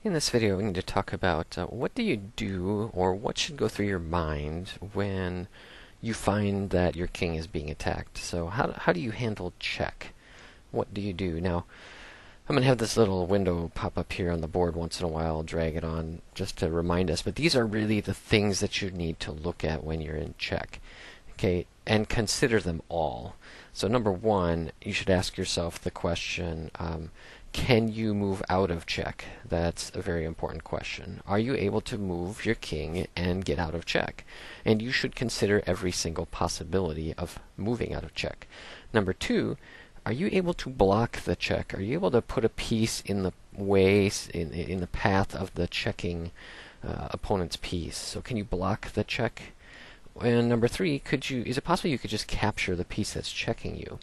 In this video, we need to talk about what do you do or what should go through your mind when you find that your king is being attacked. So how do you handle check? What do you do? Now, I'm going to have this little window pop up here on the board once in a while. I'll drag it on just to remind us. But these are really the things that you need to look at when you're in check. Okay, and consider them all. So number one, you should ask yourself the question, can you move out of check? That's a very important question. Are you able to move your king and get out of check? And you should consider every single possibility of moving out of check. Number two, are you able to block the check? Are you able to put a piece in the way, in the path of the checking opponent's piece? So can you block the check? And number three, is it possible you could just capture the piece that's checking you?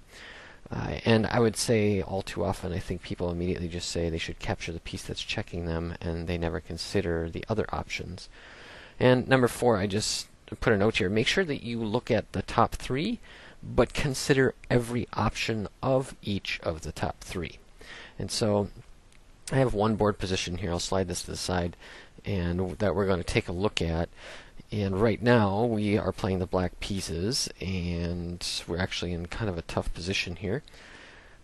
And I would say all too often, I think people immediately just say they should capture the piece that's checking them, and they never consider the other options. And number four, I just put a note here. Make sure that you look at the top three, but consider every option of each of the top three. And so I have one board position here. I'll slide this to the side, and that we're going to take a look at. And right now we are playing the black pieces, and we're actually in kind of a tough position here.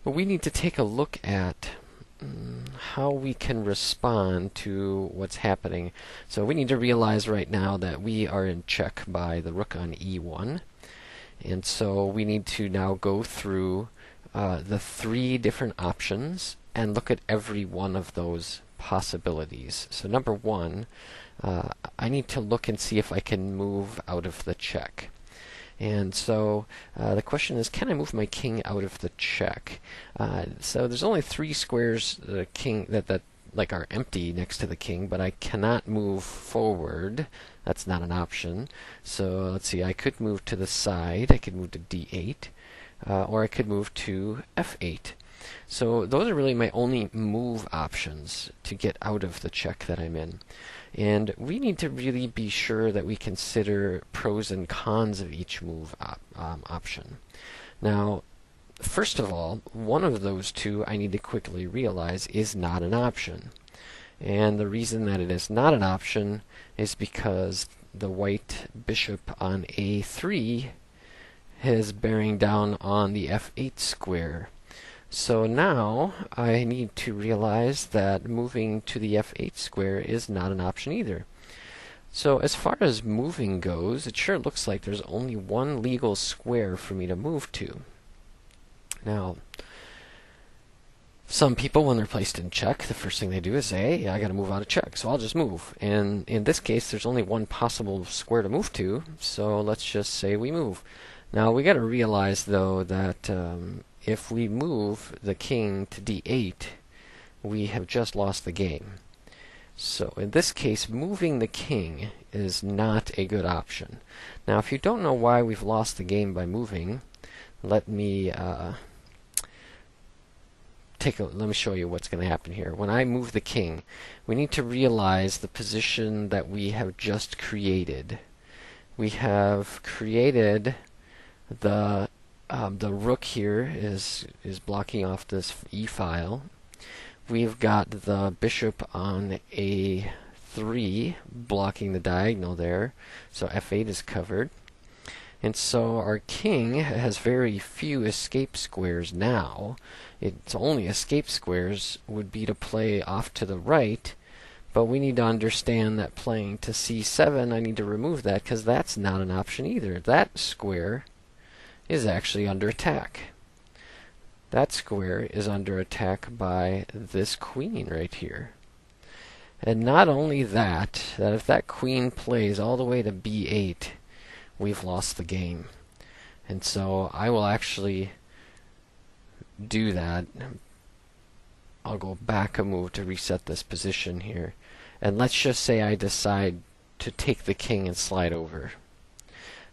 But we need to take a look at how we can respond to what's happening. So we need to realize right now that we are in check by the rook on e1. And so we need to now go through the three different options and look at every one of those possibilities. So number one, I need to look and see if I can move out of the check. And so the question is, can I move my king out of the check? So there's only three squares king that like are empty next to the king, but I cannot move forward. That's not an option. So let's see, I could move to the side. I could move to d8, or I could move to f8. So those are really my only move options to get out of the check that I'm in. And we need to really be sure that we consider pros and cons of each move option. Now, first of all, one of those two I need to quickly realize is not an option. And the reason that it is not an option is because the white bishop on a3 is bearing down on the f8 square. So now I need to realize that moving to the f8 square is not an option either. So as far as moving goes, it sure looks like there's only one legal square for me to move to. Now, some people, when they're placed in check, the first thing they do is say, hey, I got to move out of check, so I'll just move. And in this case, there's only one possible square to move to, so let's just say we move. Now, we got to realize, though, that if we move the king to d8, we have just lost the game. So in this case, moving the king is not a good option. Now, if you don't know why we've lost the game by moving, let me show you what's going to happen here. When I move the king, we need to realize the position that we have just created. We have created the rook here is blocking off this e-file. We've got the bishop on a3 blocking the diagonal there, so f8 is covered. And so our king has very few escape squares now. Its only escape squares would be to play off to the right, but we need to understand that playing to c7, I need to remove that because that's not an option either. That square is actually under attack. That square is under attack by this queen right here. And not only that, that if that queen plays all the way to b8, we've lost the game. And so I will actually do that. I'll go back a move to reset this position here. And let's just say I decide to take the king and slide over.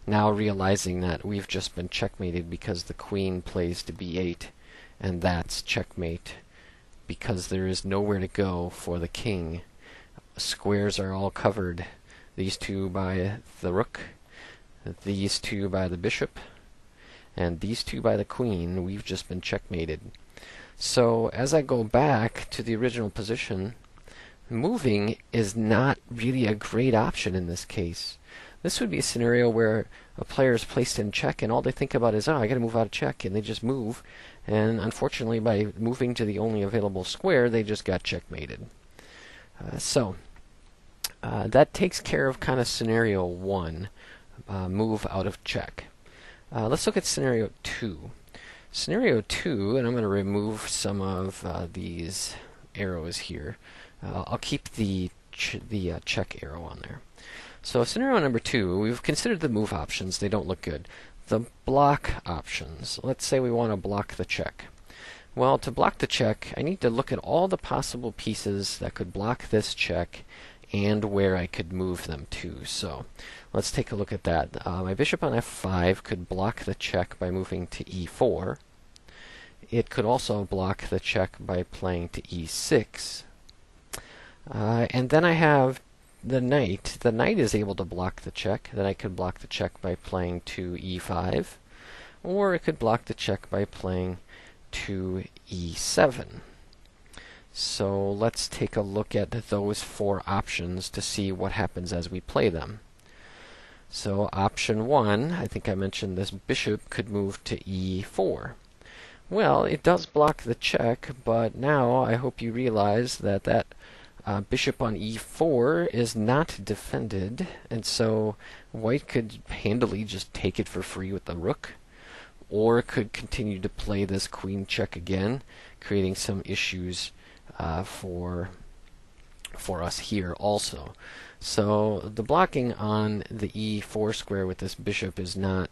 Now realizing that we've just been checkmated because the queen plays to b8, and that's checkmate because there is nowhere to go for the king. Squares are all covered. These two by the rook, these two by the bishop, and these two by the queen. We've just been checkmated. So as I go back to the original position, moving is not really a great option in this case. This would be a scenario where a player is placed in check and all they think about is, oh, I got to move out of check, and they just move. And unfortunately, by moving to the only available square, they just got checkmated. That takes care of kind of scenario 1, move out of check. Let's look at scenario 2. Scenario 2, and I'm going to remove some of these arrows here. I'll keep the check arrow on there. So scenario number 2, we've considered the move options. They don't look good. The block options. Let's say we want to block the check. Well, to block the check, I need to look at all the possible pieces that could block this check and where I could move them to. So let's take a look at that. My bishop on f5 could block the check by moving to e4. It could also block the check by playing to e6. And then I have the knight. The knight is able to block the check. Then I could block the check by playing to e5. Or it could block the check by playing to e7. So let's take a look at those 4 options to see what happens as we play them. So option 1, I think I mentioned this bishop could move to e4. Well, it does block the check, but now I hope you realize that bishop on e4 is not defended, and so white could handily just take it for free with the rook, or could continue to play this queen check again, creating some issues for us here also. So the blocking on the e4 square with this bishop does not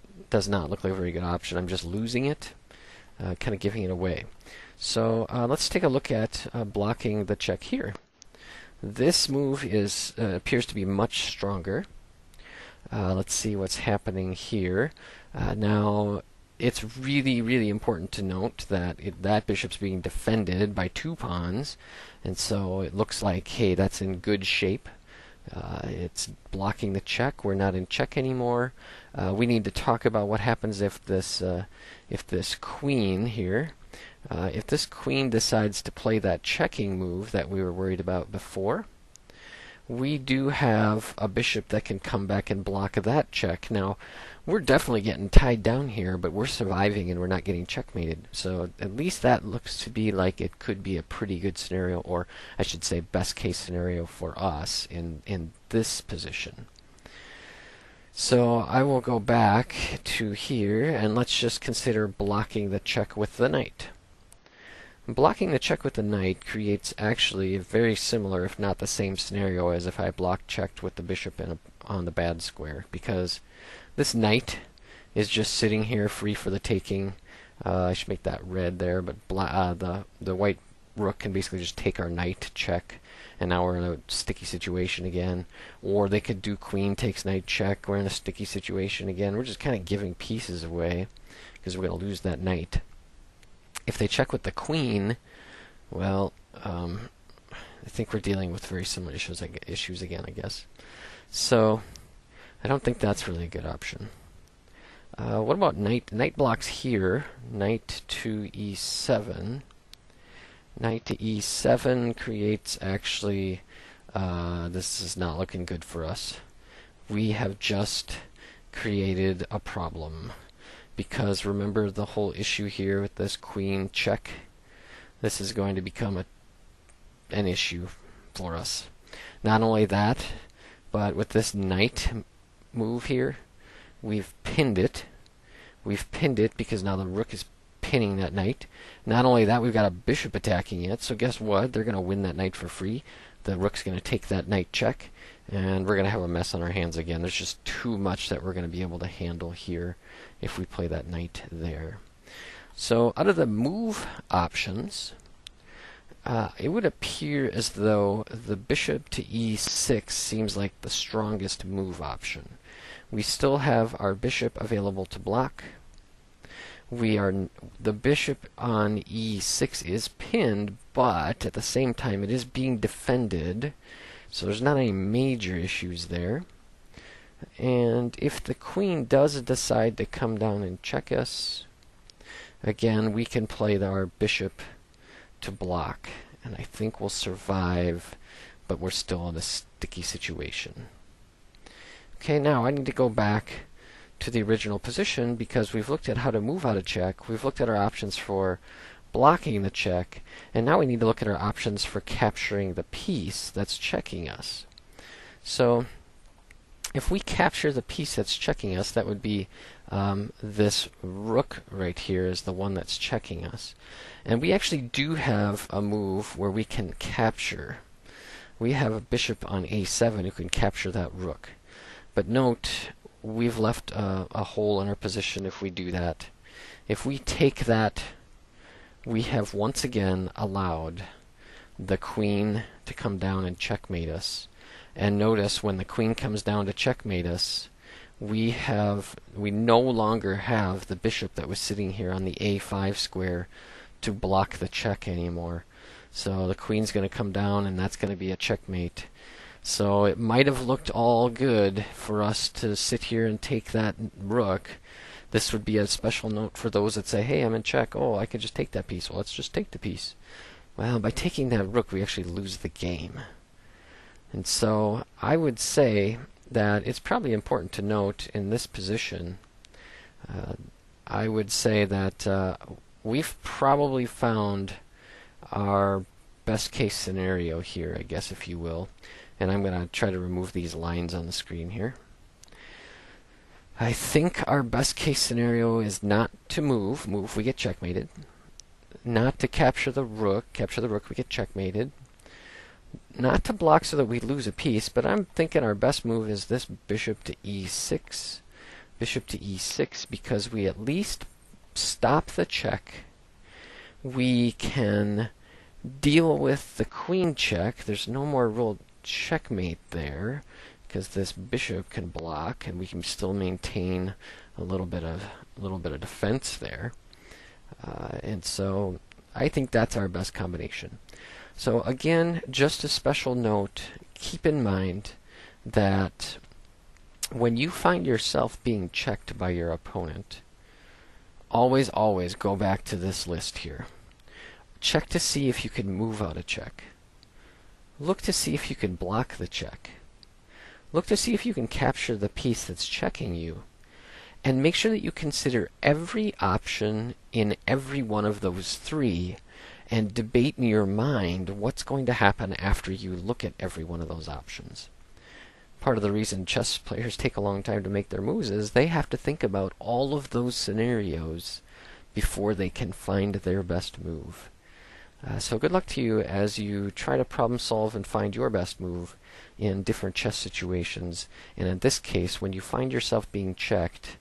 look like a very good option. I'm just losing it, kind of giving it away. So let's take a look at blocking the check here. This move appears to be much stronger. Let's see what's happening here. Now, it's really, really important to note that that bishop's being defended by 2 pawns, and so it looks like, hey, that's in good shape. It's blocking the check. We're not in check anymore. We need to talk about what happens if this queen here, if this queen decides to play that checking move that we were worried about before. We do have a bishop that can come back and block that check. Now, we're definitely getting tied down here, but we're surviving and we're not getting checkmated. So at least that looks to be like it could be a pretty good scenario, or I should say best case scenario for us in this position. So I will go back to here, and let's just consider blocking the check with the knight. Blocking the check with the knight creates actually a very similar, if not the same scenario as if I checked with the bishop on the bad square, because this knight is just sitting here free for the taking. I should make that red there, but the white rook can basically just take our knight check, and now we're in a sticky situation again. Or they could do queen takes knight check. We're in a sticky situation again. We're just kind of giving pieces away because we're going to lose that knight. If they check with the queen, well, I think we're dealing with very similar issues again, I guess. So I don't think that's really a good option. What about knight? Knight blocks here. Knight to e7. Knight to e7 creates actually, this is not looking good for us. We have just created a problem. Because remember the whole issue here with this queen check? This is going to become an issue for us. Not only that, but with this knight move here, we've pinned it. We've pinned it because now the rook is pinning that knight. Not only that, we've got a bishop attacking it, so guess what? They're going to win that knight for free. The rook's going to take that knight check, and we're going to have a mess on our hands again. There's just too much that we're going to be able to handle here if we play that knight there. So out of the move options, it would appear as though the bishop to e6 seems like the strongest move option. We still have our bishop available to block. The bishop on e6 is pinned, but at the same time it is being defended, so there's not any major issues there. And if the queen does decide to come down and check us, again we can play our bishop to block, and I think we'll survive. but we're still in a sticky situation. Okay, now I need to go back to the original position because we've looked at how to move out a check, we've looked at our options for blocking the check, and now we need to look at our options for capturing the piece that's checking us. So if we capture the piece that's checking us, that would be this rook right here is the one that's checking us. And we actually do have a move where we can capture. We have a bishop on a7 who can capture that rook. But note, we've left a hole in our position if we do that. If we take that, we have once again allowed the queen to come down and checkmate us. And notice when the queen comes down to checkmate us, we no longer have the bishop that was sitting here on the a5 square to block the check anymore. So the queen's going to come down, and that's going to be a checkmate. So it might have looked all good for us to sit here and take that rook. This would be a special note for those that say, hey, I'm in check. Oh, I could just take that piece. Well, let's just take the piece. Well, by taking that rook, we actually lose the game. And so I would say that it's probably important to note in this position, I would say that we've probably found our best case scenario here, I guess, if you will. And I'm going to try to remove these lines on the screen here. I think our best case scenario is not to move, we get checkmated. Not to capture the rook, we get checkmated. Not to block so that we lose a piece, but I'm thinking our best move is this bishop to e6. Bishop to e6, because we at least stop the check. We can deal with the queen check. There's no more real checkmate there, because this bishop can block, and we can still maintain a little bit of defense there. And so I think that's our best combination. So again, just a special note, keep in mind that when you find yourself being checked by your opponent, always go back to this list here. Check to see if you can move out a check. Look to see if you can block the check. Look to see if you can capture the piece that's checking you. And make sure that you consider every option in every one of those three and debate in your mind what's going to happen after you look at every one of those options. Part of the reason chess players take a long time to make their moves is they have to think about all of those scenarios before they can find their best move. So good luck to you as you try to problem solve and find your best move in different chess situations. And in this case, when you find yourself being checked,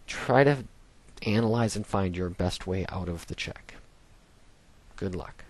try to analyze and find your best way out of the check. Good luck.